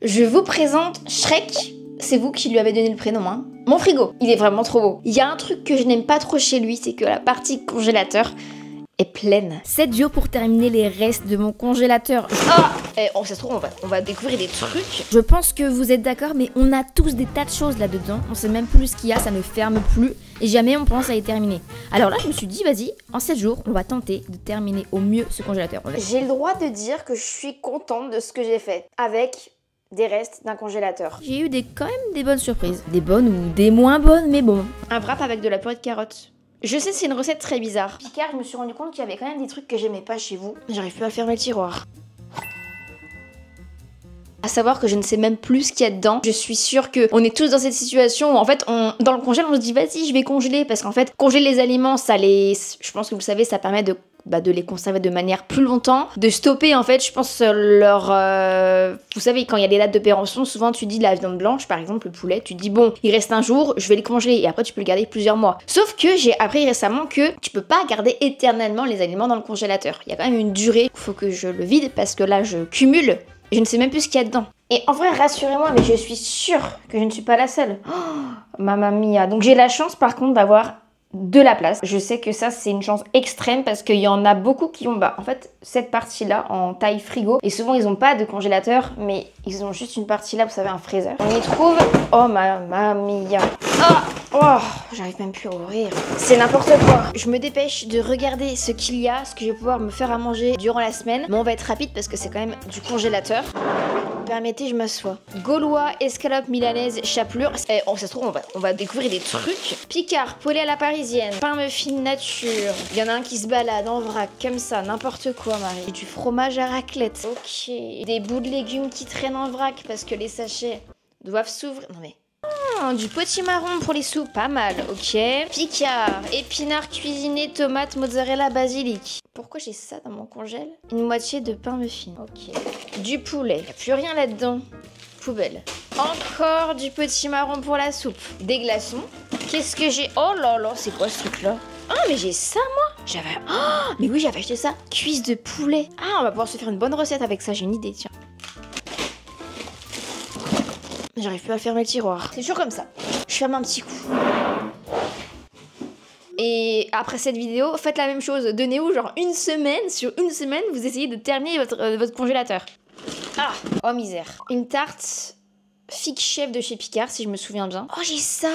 Je vous présente Shrek. C'est vous qui lui avez donné le prénom, hein. Mon frigo, il est vraiment trop beau. Il y a un truc que je n'aime pas trop chez lui, c'est que la partie congélateur est pleine. 7 jours pour terminer les restes de mon congélateur. Ah, ça se trouve, on va découvrir des trucs. Je pense que vous êtes d'accord, mais on a tous des tas de choses là-dedans. On sait même plus ce qu'il y a, ça ne ferme plus. Et jamais on pense à les terminer. Alors là, je me suis dit, vas-y, en 7 jours, on va tenter de terminer au mieux ce congélateur. J'ai le droit de dire que je suis contente de ce que j'ai fait avec des restes d'un congélateur. J'ai eu quand même des bonnes surprises. Des bonnes ou des moins bonnes, mais bon. Un wrap avec de la purée de carottes. Je sais, c'est une recette très bizarre. Picard, je me suis rendu compte qu'il y avait quand même des trucs que j'aimais pas chez vous. J'arrive plus à fermer le tiroir. À savoir que je ne sais même plus ce qu'il y a dedans. Je suis sûre qu'on est tous dans cette situation où en fait, dans le congèle, on se dit vas-y, je vais congeler. Parce qu'en fait, congeler les aliments, je pense que vous le savez, ça permet de les conserver de manière plus longtemps, de stopper en fait, je pense vous savez, quand il y a les dates de péremption, souvent tu dis la viande blanche, par exemple le poulet, tu dis bon, il reste un jour, je vais les congeler et après tu peux le garder plusieurs mois. Sauf que j'ai appris récemment que tu peux pas garder éternellement les aliments dans le congélateur. Il y a quand même une durée, il faut que je le vide parce que là je cumule et je ne sais même plus ce qu'il y a dedans. Et en vrai, rassurez-moi, mais je suis sûre que je ne suis pas la seule. Oh, mamma mia. Donc j'ai la chance par contre d'avoir de la place. Je sais que ça c'est une chance extrême parce qu'il y en a beaucoup qui ont en fait cette partie là en taille frigo et souvent ils ont pas de congélateur mais ils ont juste une partie là, vous savez, un freezer. On y trouve, oh mamma mia. Oh, j'arrive même plus à ouvrir. C'est n'importe quoi. Je me dépêche de regarder ce qu'il y a, ce que je vais pouvoir me faire à manger durant la semaine. Mais on va être rapide parce que c'est quand même du congélateur. Permettez, je m'assois. Gaulois, escalope milanaise, chapelure. Ça se trouve, on va découvrir des trucs. Picard, poulet à la parisienne, pain muffin nature. Il y en a un qui se balade en vrac, comme ça, n'importe quoi, Marie. Et du fromage à raclette. Ok. Des bouts de légumes qui traînent en vrac parce que les sachets doivent s'ouvrir. Non mais... du potimarron pour les soupes, pas mal, ok. Picard, épinards cuisinés, tomates, mozzarella, basilic. Pourquoi j'ai ça dans mon congèle? Une moitié de pain muffin, ok. Du poulet, y a plus rien là-dedans. Poubelle. Encore du potimarron pour la soupe. Des glaçons. Qu'est-ce que j'ai? Oh là là, c'est quoi ce truc-là? Ah, mais j'ai ça, moi. J'avais... Oh, mais oui, j'avais acheté ça. Cuisse de poulet. Ah, on va pouvoir se faire une bonne recette avec ça, j'ai une idée, tiens. J'arrive plus à fermer le tiroir. C'est toujours comme ça. Je ferme un petit coup. Et après cette vidéo, faites la même chose. Donnez-vous genre une semaine. Sur une semaine, vous essayez de terminer votre congélateur. Ah, oh misère. Une tarte figue chèvre de chez Picard, si je me souviens bien. Oh, j'ai ça.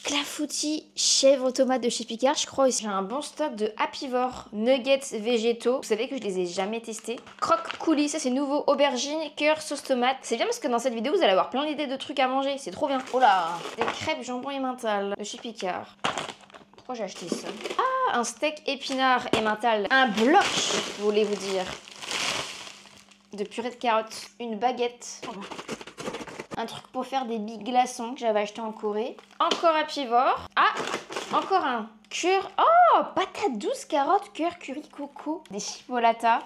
Clafoutis chèvre tomate de chez Picard, je crois aussi. J'ai un bon stock de Happivore nuggets végétaux. Vous savez que je les ai jamais testés. Croque coulis, ça c'est nouveau. Aubergine, cœur, sauce tomate. C'est bien parce que dans cette vidéo, vous allez avoir plein d'idées de trucs à manger. C'est trop bien. Oh là, des crêpes jambon emmental de chez Picard. Pourquoi j'ai acheté ça? Ah, un steak épinard emmental. Un bloc, voulez-vous dire. De purée de carottes. Une baguette. Un truc pour faire des billes glaçons que j'avais acheté en Corée. Encore Happivore. Ah, encore un cure. Oh, patate douce, carotte, cœur, curry, coco. Des chipolatas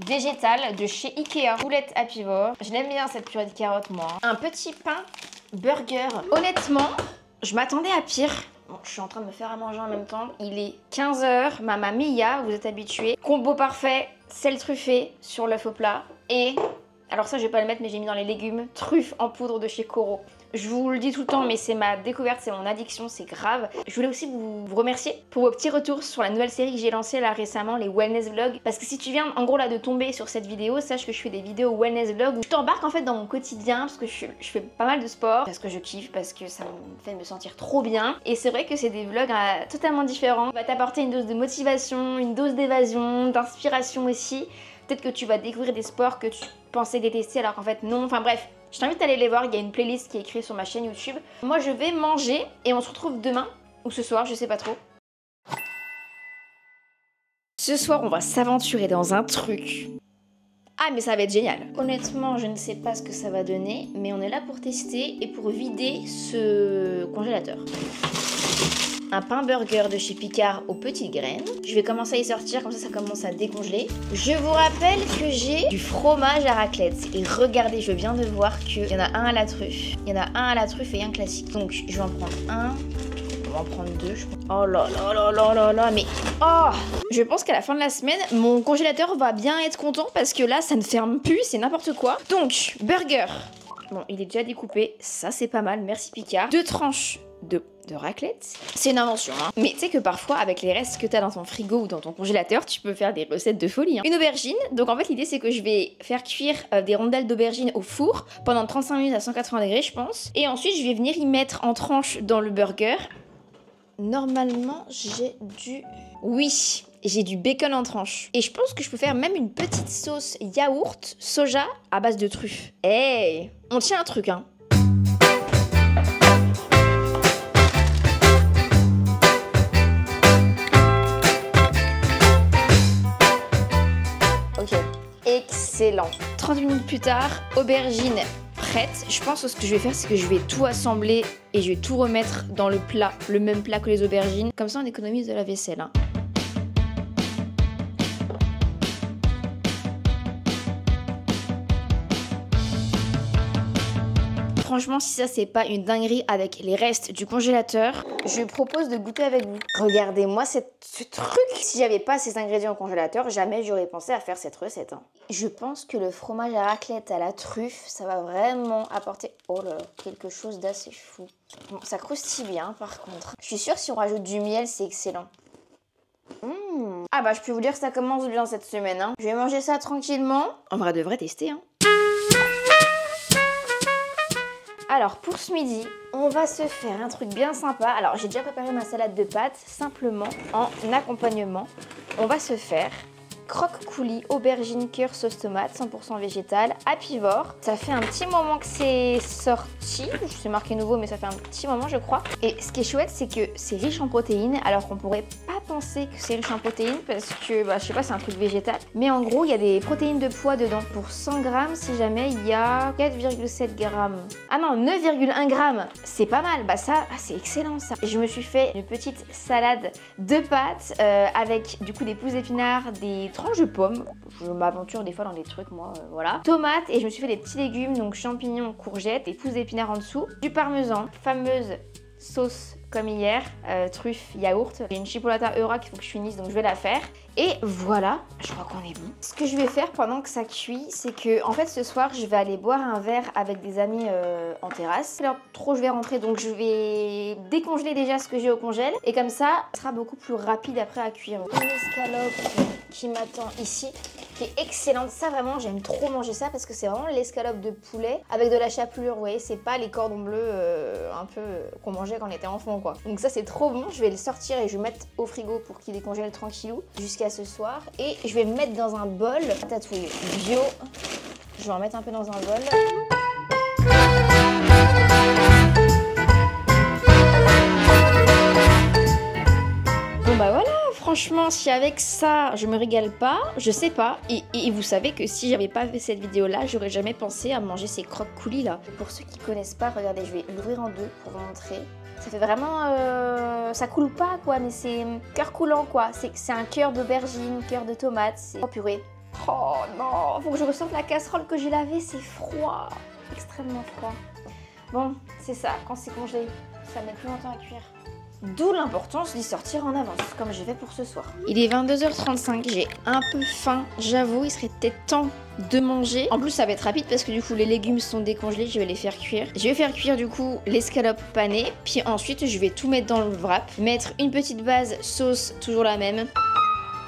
végétales de chez Ikea. Roulette Happivore. Je l'aime bien cette purée de carottes, moi. Un petit pain burger. Honnêtement, je m'attendais à pire. Bon, je suis en train de me faire à manger en même temps. Il est 15 h, mamma mia, vous êtes habitués. Combo parfait, sel truffé sur l'œuf au plat. Et... alors ça je vais pas le mettre mais j'ai mis dans les légumes, truffe en poudre de chez Coro. Je vous le dis tout le temps mais c'est ma découverte, c'est mon addiction, c'est grave. Je voulais aussi vous remercier pour vos petits retours sur la nouvelle série que j'ai lancée là récemment, les wellness vlogs. Parce que si tu viens en gros là de tomber sur cette vidéo, sache que je fais des vidéos wellness vlogs où je t'embarque en fait dans mon quotidien parce que je fais pas mal de sport, parce que je kiffe, parce que ça me fait me sentir trop bien. Et c'est vrai que c'est des vlogs totalement différents. On va t'apporter une dose de motivation, une dose d'évasion, d'inspiration aussi. Peut-être que tu vas découvrir des sports que tu pensais détester alors qu'en fait non. Enfin bref, je t'invite à aller les voir, il y a une playlist qui est écrite sur ma chaîne YouTube. Moi je vais manger et on se retrouve demain ou ce soir, je sais pas trop. Ce soir on va s'aventurer dans un truc. Ah mais ça va être génial. Honnêtement je ne sais pas ce que ça va donner, mais on est là pour tester et pour vider ce congélateur. Un pain burger de chez Picard aux petites graines. Je vais commencer à y sortir, comme ça commence à décongeler. Je vous rappelle que j'ai du fromage à raclette. Et regardez, je viens de voir qu'il y en a un à la truffe. Il y en a un à la truffe et un classique. Donc je vais en prendre un. On va en prendre deux, je pense. Oh là là là là là là, mais... oh, je pense qu'à la fin de la semaine, mon congélateur va bien être content parce que là, ça ne ferme plus, c'est n'importe quoi. Donc, burger. Bon, il est déjà découpé, ça c'est pas mal, merci Picard. 2 tranches de raclette. C'est une invention, hein. Mais tu sais que parfois, avec les restes que t'as dans ton frigo ou dans ton congélateur, tu peux faire des recettes de folie, hein. Une aubergine. Donc en fait, l'idée c'est que je vais faire cuire des rondelles d'aubergine au four pendant 35 minutes à 180 degrés, je pense. Et ensuite, je vais venir y mettre en tranches dans le burger. Normalement, j'ai du... Oui, j'ai du bacon en tranches. Et je pense que je peux faire même une petite sauce yaourt soja à base de truffes. Hey, on tient un truc, hein. Ok, excellent. 30 minutes plus tard, aubergine prête. Je pense que ce que je vais faire, c'est que je vais tout assembler et je vais tout remettre dans le plat, le même plat que les aubergines. Comme ça, on économise de la vaisselle, hein. Franchement, si ça c'est pas une dinguerie avec les restes du congélateur, je propose de goûter avec vous. Regardez-moi ce truc. Si j'avais pas ces ingrédients au congélateur, jamais j'aurais pensé à faire cette recette, hein. Je pense que le fromage à raclette à la truffe, ça va vraiment apporter, oh là, quelque chose d'assez fou. Bon, ça croustille bien par contre. Je suis sûre que si on rajoute du miel, c'est excellent. Ah bah je peux vous dire que ça commence bien cette semaine, hein. Je vais manger ça tranquillement. En vrai, devrait tester, hein. Alors pour ce midi, on va se faire un truc bien sympa. Alors j'ai déjà préparé ma salade de pâtes, simplement en accompagnement. On va se faire croque-coulis, aubergine, cœur, sauce tomate, 100% végétal, apivore. Ça fait un petit moment que c'est sorti, c'est marqué nouveau mais ça fait un petit moment je crois. Et ce qui est chouette c'est que c'est riche en protéines alors qu'on pourrait pas penser que c'est riche en protéines parce que bah, je sais pas, c'est un truc végétal. Mais en gros il y a des protéines de poids dedans. Pour 100 grammes si jamais il y a 4,7 grammes. Ah non, 9,1 grammes. C'est pas mal, bah ça c'est excellent ça. Je me suis fait une petite salade de pâtes avec du coup des pousses d'épinards, des tranches de pommes, je m'aventure des fois dans des trucs moi, voilà. Tomates et je me suis fait des petits légumes, donc champignons, courgettes, des pousses d'épinards en dessous, du parmesan, fameuse sauce comme hier, truffe, yaourt. J'ai une chipolata Eura qu'il faut que je finisse donc je vais la faire. Et voilà, je crois qu'on est bon. Ce que je vais faire pendant que ça cuit, c'est que en fait ce soir je vais aller boire un verre avec des amis en terrasse. Alors trop je vais rentrer donc je vais décongeler déjà ce que j'ai au congèle et comme ça, ça sera beaucoup plus rapide après à cuire. Une escalope qui m'attend ici, qui est excellente. Ça vraiment j'aime trop manger ça parce que c'est vraiment l'escalope de poulet avec de la chapelure, vous voyez, c'est pas les cordons bleus un peu qu'on mangeait quand on était enfant quoi. Donc ça c'est trop bon, je vais le sortir et je vais le mettre au frigo pour qu'il décongèle tranquillou jusqu'à ce soir. Et je vais le mettre dans un bol, ratatouille bio, je vais en mettre un peu dans un bol. Bon bah voilà, franchement si avec ça je me régale pas, je sais pas. Et vous savez que si j'avais pas fait cette vidéo là, j'aurais jamais pensé à manger ces croque-coulis là. Pour ceux qui connaissent pas, regardez, je vais l'ouvrir en deux pour vous montrer. Ça fait vraiment... ça coule pas quoi, mais c'est cœur coulant quoi. C'est un cœur d'aubergine, cœur de tomate. Oh purée. Oh non, faut que je ressente la casserole que j'ai lavée, c'est froid. Extrêmement froid. Bon, c'est ça, quand c'est congelé, ça met plus longtemps à cuire. D'où l'importance d'y sortir en avance, comme j'ai fait pour ce soir. Il est 22h35, j'ai un peu faim, j'avoue, il serait peut-être temps de manger. En plus, ça va être rapide parce que du coup, les légumes sont décongelés, je vais les faire cuire. Je vais faire cuire du coup l'escalope panée, puis ensuite, je vais tout mettre dans le wrap, mettre une petite base sauce, toujours la même.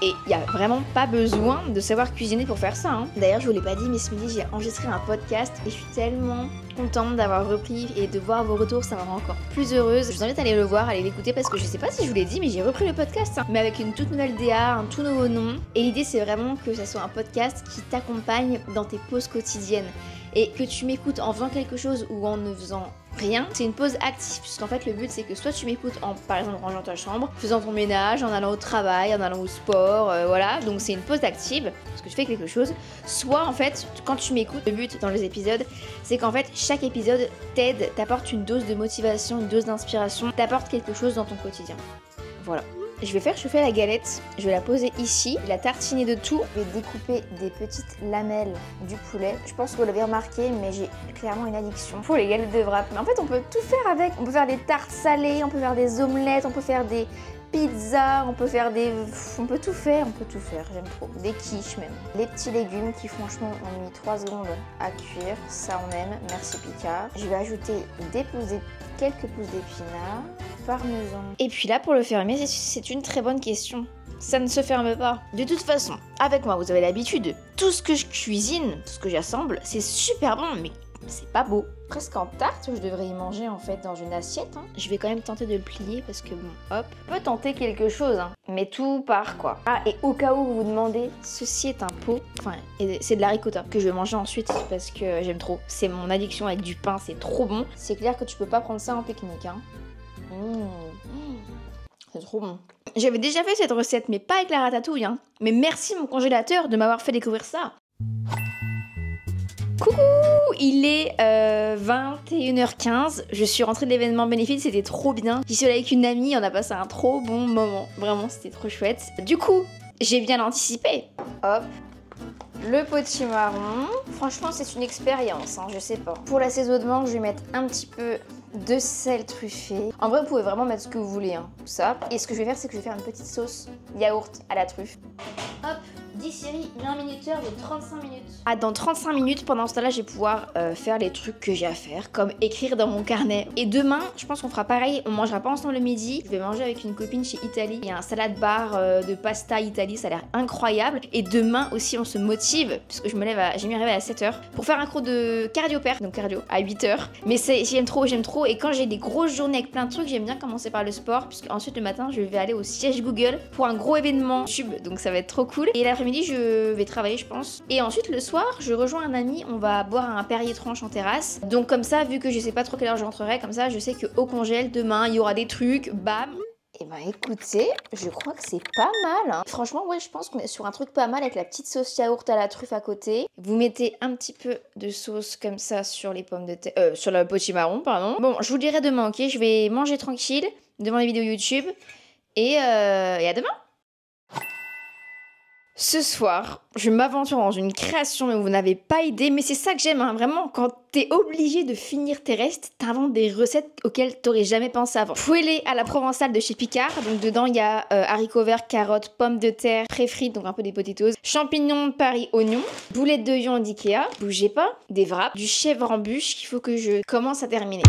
Et il n'y a vraiment pas besoin de savoir cuisiner pour faire ça, hein. D'ailleurs, je vous l'ai pas dit, mais ce midi, j'ai enregistré un podcast et je suis tellement contente d'avoir repris et de voir vos retours, ça me rend encore plus heureuse. Je vous invite à aller le voir, à aller l'écouter parce que je sais pas si je vous l'ai dit, mais j'ai repris le podcast, hein, mais avec une toute nouvelle DA, un tout nouveau nom. Et l'idée, c'est vraiment que ça soit un podcast qui t'accompagne dans tes pauses quotidiennes et que tu m'écoutes en faisant quelque chose ou en ne faisant rien. C'est une pause active puisqu'en fait le but c'est que soit tu m'écoutes en par exemple rangeant ta chambre, faisant ton ménage, en allant au travail, en allant au sport, voilà, donc c'est une pause active parce que tu fais quelque chose, soit en fait quand tu m'écoutes, le but dans les épisodes c'est qu'en fait chaque épisode t'aide, t'apporte une dose de motivation, une dose d'inspiration, t'apporte quelque chose dans ton quotidien. Voilà. Je vais faire chauffer la galette, je vais la poser ici, la tartiner de tout. Je vais découper des petites lamelles du poulet. Je pense que vous l'avez remarqué, mais j'ai clairement une addiction pour les galettes de wrap. Mais en fait, on peut tout faire avec. On peut faire des tartes salées, on peut faire des omelettes, on peut faire des pizza, on peut faire des... On peut tout faire, j'aime trop. Des quiches même. Les petits légumes qui franchement ont mis 3 secondes à cuire, ça on aime, merci Pika. Je vais ajouter quelques pousses d'épinards, parmesan. Et puis là pour le fermer, c'est une très bonne question. Ça ne se ferme pas. De toute façon, avec moi, vous avez l'habitude. Tout ce que je cuisine, tout ce que j'assemble, c'est super bon, mais c'est pas beau. Presque en tarte, je devrais y manger en fait dans une assiette. Hein. Je vais quand même tenter de le plier parce que bon, hop. On peut tenter quelque chose, hein. Mais tout part quoi. Ah, et au cas où vous vous demandez, ceci est un pot, enfin, c'est de la ricotta que je vais manger ensuite parce que j'aime trop. C'est mon addiction avec du pain, c'est trop bon. C'est clair que tu peux pas prendre ça en pique-nique, hein. C'est trop bon. J'avais déjà fait cette recette, mais pas avec la ratatouille, hein. Mais merci mon congélateur de m'avoir fait découvrir ça. Coucou, il est 21h15, je suis rentrée de l'événement bénéfice, c'était trop bien. J'y suis allée avec une amie, on a passé un trop bon moment, vraiment c'était trop chouette. Du coup, j'ai bien anticipé. Hop, le potimarron. Franchement c'est une expérience, hein, je sais pas. Pour l'assaisonnement, je vais mettre un petit peu de sel truffé. En vrai vous pouvez vraiment mettre ce que vous voulez, hein, tout ça. Et ce que je vais faire, c'est que je vais faire une petite sauce yaourt à la truffe. Hop, 10 séries, 1 minuteur de 35 minutes. Ah, dans 35 minutes, pendant ce temps-là, je vais pouvoir faire les trucs que j'ai à faire, comme écrire dans mon carnet. Et demain, je pense qu'on fera pareil, on mangera pas ensemble le midi. Je vais manger avec une copine chez Italie. Il y a un salade bar de pasta Italie, ça a l'air incroyable. Et demain aussi, on se motive, puisque je me lève j'ai mis un réveil à 7h, pour faire un cours de cardio-père, donc cardio, à 8h. Mais j'aime trop. Et quand j'ai des grosses journées avec plein de trucs, j'aime bien commencer par le sport, puisque ensuite le matin, je vais aller au siège Google pour un gros événement YouTube, donc ça va être trop cool. Et l'après-midi, je vais travailler, je pense. Et ensuite, le soir, je rejoins un ami, on va boire un Perrier tranche en terrasse. Donc comme ça, vu que je sais pas trop quelle heure je rentrerai, comme ça, je sais qu'au congèle, demain, il y aura des trucs, bam. Et ben écoutez, je crois que c'est pas mal, hein. Franchement, ouais, je pense qu'on est sur un truc pas mal avec la petite sauce yaourt à la truffe à côté. Vous mettez un petit peu de sauce comme ça sur les pommes de terre, sur le potimarron, pardon. Bon, je vous le dirai demain, ok? Je vais manger tranquille devant les vidéos YouTube et à demain. Ce soir, je m'aventure dans une création, mais vous n'avez pas idée. Mais c'est ça que j'aime, hein, vraiment. Quand t'es obligé de finir tes restes, t'inventes des recettes auxquelles t'aurais jamais pensé avant. Poêlé à la provençale de chez Picard. Donc dedans, il y a haricots verts, carottes, pommes de terre, pré-frites, donc un peu des potatoes, champignons de Paris, oignons, boulettes de viande d'Ikea, bougez pas, des wraps, du chèvre en bûche qu'il faut que je commence à terminer.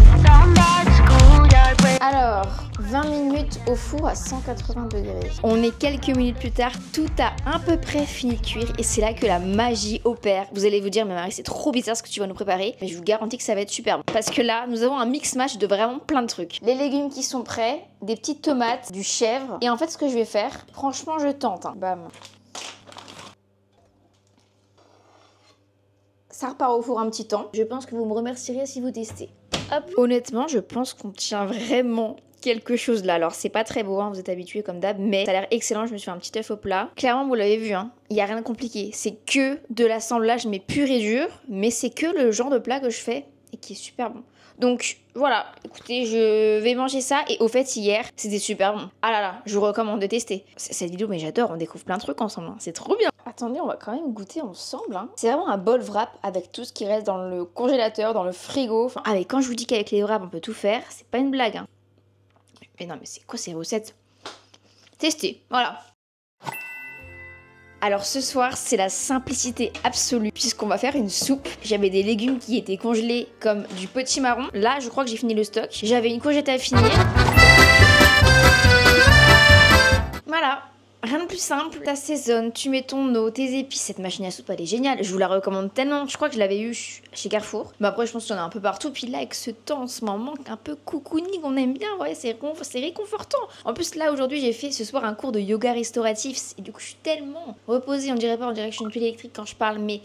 Alors, 20 minutes au four à 180 degrés. On est quelques minutes plus tard, tout a à peu près fini de cuire et c'est là que la magie opère. Vous allez vous dire, mais Marie, c'est trop bizarre ce que tu vas nous préparer, mais je vous garantis que ça va être superbe. Parce que là, nous avons un mix-match de vraiment plein de trucs. Les légumes qui sont prêts, des petites tomates, du chèvre. Et en fait, ce que je vais faire, franchement, je tente. Hein. Bam. Ça repart au four un petit temps. Je pense que vous me remercierez si vous testez. Hop. Honnêtement, je pense qu'on tient vraiment quelque chose là. Alors, c'est pas très beau, hein, vous êtes habitués comme d'hab, mais ça a l'air excellent. Je me suis fait un petit œuf au plat. Clairement, vous l'avez vu, hein, il n'y a rien de compliqué. C'est que de l'assemblage, mais pur et dur. Mais c'est que le genre de plat que je fais et qui est super bon. Donc voilà, écoutez, je vais manger ça. Et au fait, hier, c'était super bon. Ah là là, je vous recommande de tester. Cette vidéo, mais j'adore, on découvre plein de trucs ensemble, hein. C'est trop bien. Attendez, on va quand même goûter ensemble, hein. C'est vraiment un bol wrap avec tout ce qui reste dans le congélateur, dans le frigo. Enfin, ah mais quand je vous dis qu'avec les wraps, on peut tout faire, c'est pas une blague, hein. Mais non, mais c'est quoi ces recettes? Testez, voilà. Alors ce soir, c'est la simplicité absolue puisqu'on va faire une soupe. J'avais des légumes qui étaient congelés comme du potimarron. Là, je crois que j'ai fini le stock. J'avais une courgette à finir. Voilà. Rien de plus simple, t'assaisonnes, tu mets ton eau, tes épices, cette machine à soupe elle est géniale, je vous la recommande tellement, je crois que je l'avais eu chez Carrefour, mais après je pense qu'il y en a un peu partout, puis là avec ce temps en ce moment un peu cocooning, on aime bien, ouais, c'est réconfortant. En plus là aujourd'hui j'ai fait ce soir un cours de yoga restauratif, et du coup je suis tellement reposée, on dirait que je suis une pile électrique quand je parle, mais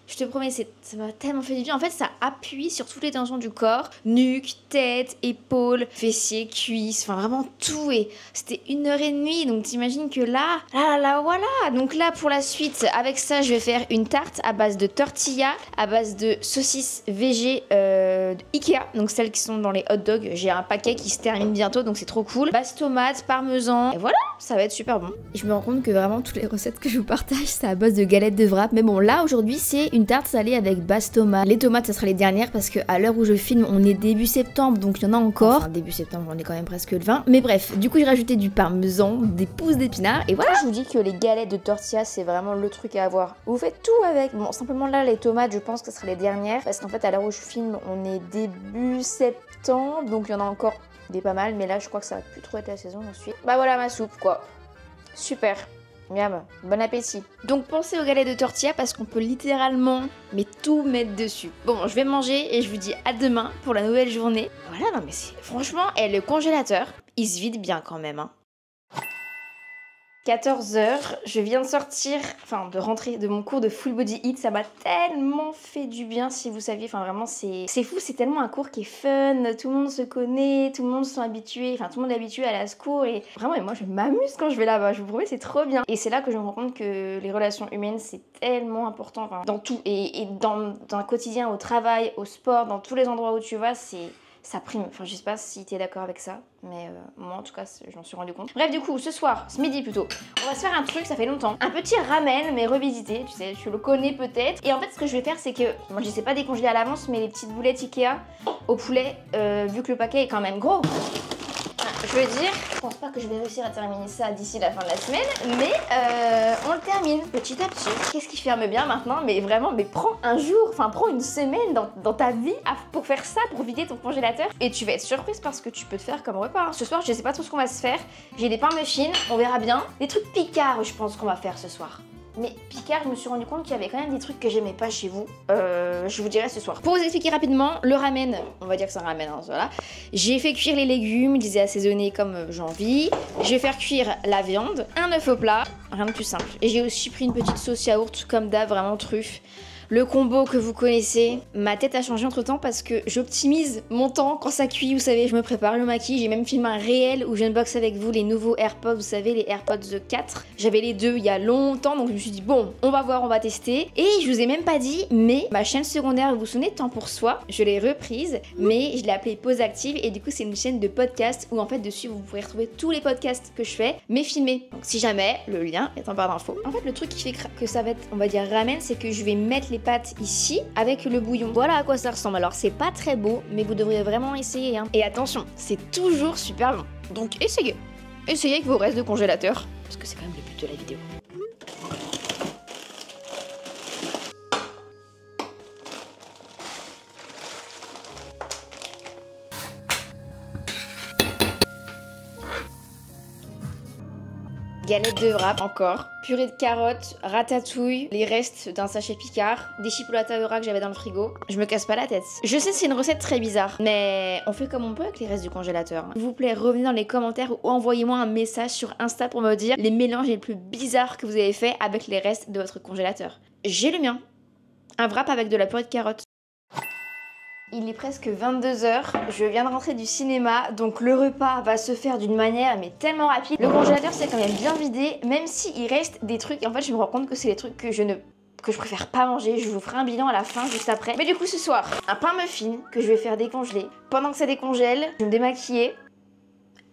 je te promets, ça m'a tellement fait du bien. En fait, ça appuie sur toutes les tensions du corps. Nuque, tête, épaules, fessiers, cuisses, enfin vraiment tout. Et c'était 1h30, donc t'imagines que là, voilà. Donc là, pour la suite, avec ça, je vais faire une tarte à base de tortilla, à base de saucisses végé Ikea, donc celles qui sont dans les hot dogs. J'ai un paquet qui se termine bientôt, donc c'est trop cool. Base tomate, parmesan, et voilà, ça va être super bon. Et je me rends compte que vraiment toutes les recettes que je vous partage, c'est à base de galettes de wrap. Mais bon, là aujourd'hui, c'est une tarte salée avec base tomate. Les tomates, ça sera les dernières parce que à l'heure où je filme, on est début septembre, donc il y en a encore. Enfin, début septembre, on est quand même presque le 20. Mais bref, du coup, j'ai rajouté du parmesan, des pousses d'épinards, et voilà. Je vous dis que les galettes de tortilla, c'est vraiment le truc à avoir. Vous faites tout avec. Bon, simplement là, les tomates, je pense que ce sera les dernières parce qu'en fait, à l'heure où je filme, on est début septembre, donc il y en a encore des pas mal, mais là, je crois que ça va plus trop être la saison ensuite. Bah voilà ma soupe, quoi. Super. Miam, bon appétit. Donc pensez aux galettes de tortilla parce qu'on peut littéralement mais tout mettre dessus. Bon, je vais manger et je vous dis à demain pour la nouvelle journée. Voilà, non mais c'est... Franchement, le congélateur, il se vide bien quand même, hein. 14h, je viens de sortir, enfin de rentrer de mon cours de full body hit, ça m'a tellement fait du bien si vous saviez, enfin vraiment c'est fou, c'est tellement un cours qui est fun, tout le monde se connaît, tout le monde sont habitués, enfin tout le monde est habitué à aller à ce cours et vraiment et moi je m'amuse quand je vais là-bas, je vous promets c'est trop bien. Et c'est là que je me rends compte que les relations humaines c'est tellement important, enfin, dans tout et dans le quotidien, au travail, au sport, dans tous les endroits où tu vas, ça prime. Enfin, je sais pas si t'es d'accord avec ça, mais moi en tout cas, j'en suis rendu compte. Bref, du coup, ce soir, ce midi plutôt, on va se faire un truc, ça fait longtemps. Un petit ramen, mais revisité, tu sais, tu le connais peut-être. Et en fait, ce que je vais faire, c'est que, moi je sais pas décongeler à l'avance, mais les petites boulettes Ikea au poulet, vu que le paquet est quand même gros. Je veux dire, je pense pas que je vais réussir à terminer ça d'ici la fin de la semaine, mais on le termine petit à petit. Qu'est-ce qui ferme bien maintenant? Mais vraiment, mais prends un jour, enfin prends une semaine dans ta vie pour faire ça, pour vider ton congélateur. Et tu vas être surprise parce que tu peux te faire comme repas, hein. Ce soir, je sais pas trop ce qu'on va se faire. J'ai des pains muffins, on verra bien. Des trucs picards, je pense qu'on va faire ce soir. Mais Picard, je me suis rendu compte qu'il y avait quand même des trucs que j'aimais pas chez vous. Je vous dirai ce soir. Pour vous expliquer rapidement, le ramen, on va dire que c'est un ramen, hein, voilà. J'ai fait cuire les légumes, je les ai assaisonnés comme j'ai envie. Je vais faire cuire la viande, un œuf au plat, rien de plus simple. Et j'ai aussi pris une petite sauce yaourt, comme d'hab, vraiment truffe. Le combo que vous connaissez, ma tête a changé entre temps parce que j'optimise mon temps quand ça cuit, vous savez, je me prépare le maquis, j'ai même filmé un réel où je unbox avec vous les nouveaux AirPods, vous savez, les AirPods 4. J'avais les deux il y a longtemps, donc je me suis dit bon, on va voir, on va tester. Et je vous ai même pas dit, mais ma chaîne secondaire, vous vous souvenez, Temps pour Soi, je l'ai reprise, mais je l'ai appelée Pause Active et du coup c'est une chaîne de podcast où en fait dessus vous pourrez retrouver tous les podcasts que je fais, mais filmés. Donc si jamais, le lien est en barre d'infos. En fait le truc qui fait que ça va être, on va dire ramen, c'est que je vais mettre les pâtes ici avec le bouillon. Voilà à quoi ça ressemble. Alors c'est pas très beau, mais vous devriez vraiment essayer, hein. Et attention, c'est toujours super bon. Donc essayez. Essayez avec vos restes de congélateur, parce que c'est quand même le but de la vidéo. Galette de wrap encore, purée de carottes, ratatouille, les restes d'un sachet Picard, des chipolatas Eura que j'avais dans le frigo. Je me casse pas la tête. Je sais c'est une recette très bizarre, mais on fait comme on peut avec les restes du congélateur. S'il vous plaît, revenez dans les commentaires ou envoyez-moi un message sur Insta pour me dire les mélanges les plus bizarres que vous avez fait avec les restes de votre congélateur. J'ai le mien. Un wrap avec de la purée de carottes. Il est presque 22h, je viens de rentrer du cinéma, donc le repas va se faire d'une manière mais tellement rapide. Le congélateur c'est quand même bien vidé, même s'il reste des trucs, en fait je me rends compte que c'est les trucs que je préfère pas manger, je vous ferai un bilan à la fin juste après. Mais du coup ce soir, un pain muffin que je vais faire décongeler. Pendant que ça décongèle, je vais me démaquiller.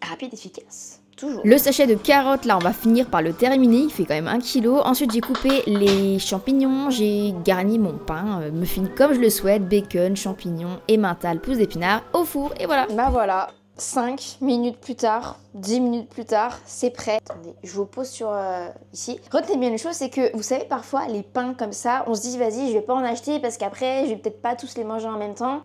Rapide, efficace. Toujours. Le sachet de carottes, là, on va finir par le terminer. Il fait quand même 1 kg. Ensuite, j'ai coupé les champignons. J'ai garni mon pain muffin comme je le souhaite. Bacon, champignons, emmental, pousses d'épinards au four. Et voilà. Bah voilà. 5 minutes plus tard, 10 minutes plus tard, c'est prêt. Attendez, je vous pose sur ici. Retenez bien une chose, c'est que vous savez, parfois, les pains comme ça, on se dit, vas-y, je vais pas en acheter parce qu'après, je vais peut-être pas tous les manger en même temps.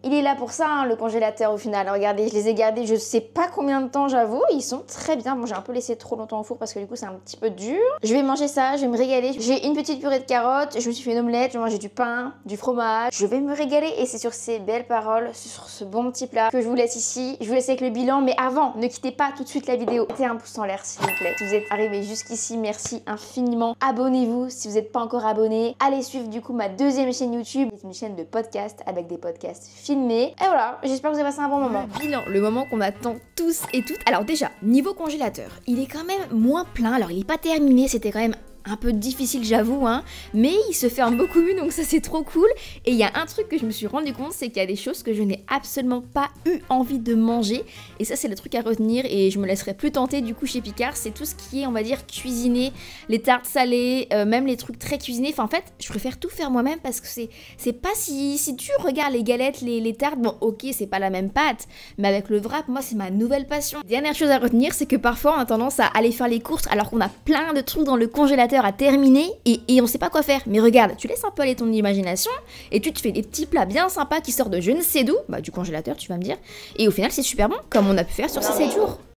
Il est là pour ça, hein, le congélateur au final. Regardez, je les ai gardés je sais pas combien de temps, j'avoue. Ils sont très bien. Bon, j'ai un peu laissé trop longtemps au four parce que du coup, c'est un petit peu dur. Je vais manger ça, je vais me régaler. J'ai une petite purée de carottes, je me suis fait une omelette, je vais manger du pain, du fromage. Je vais me régaler et c'est sur ces belles paroles, sur ce bon petit plat que je vous laisse ici. Je vous laisse avec le bilan, mais avant, ne quittez pas tout de suite la vidéo. Mettez un pouce en l'air, s'il vous plaît. Si vous êtes arrivé jusqu'ici, merci infiniment. Abonnez-vous si vous n'êtes pas encore abonné. Allez suivre du coup ma deuxième chaîne YouTube. C'est une chaîne de podcast avec des podcasts filmés. Et voilà, j'espère que vous avez passé un bon moment. Bilan, le moment qu'on attend tous et toutes. Alors déjà, niveau congélateur, il est quand même moins plein. Alors il est pas terminé, c'était quand même un peu difficile j'avoue, hein, mais il se ferme beaucoup mieux donc ça c'est trop cool. Et il y a un truc que je me suis rendu compte, c'est qu'il y a des choses que je n'ai absolument pas eu envie de manger. Et ça c'est le truc à retenir et je me laisserai plus tenter du coup chez Picard. C'est tout ce qui est on va dire cuisiné, les tartes salées, même les trucs très cuisinés. Enfin en fait je préfère tout faire moi-même parce que c'est pas si tu regardes les galettes, les tartes, bon ok c'est pas la même pâte, mais avec le wrap moi c'est ma nouvelle passion. Dernière chose à retenir, c'est que parfois on a tendance à aller faire les courses alors qu'on a plein de trucs dans le congélateur à terminer et on sait pas quoi faire. Mais regarde, tu laisses un peu aller ton imagination et tu te fais des petits plats bien sympas qui sortent de je ne sais d'où, bah du congélateur tu vas me dire, et au final c'est super bon comme on a pu faire sur ces 7 jours.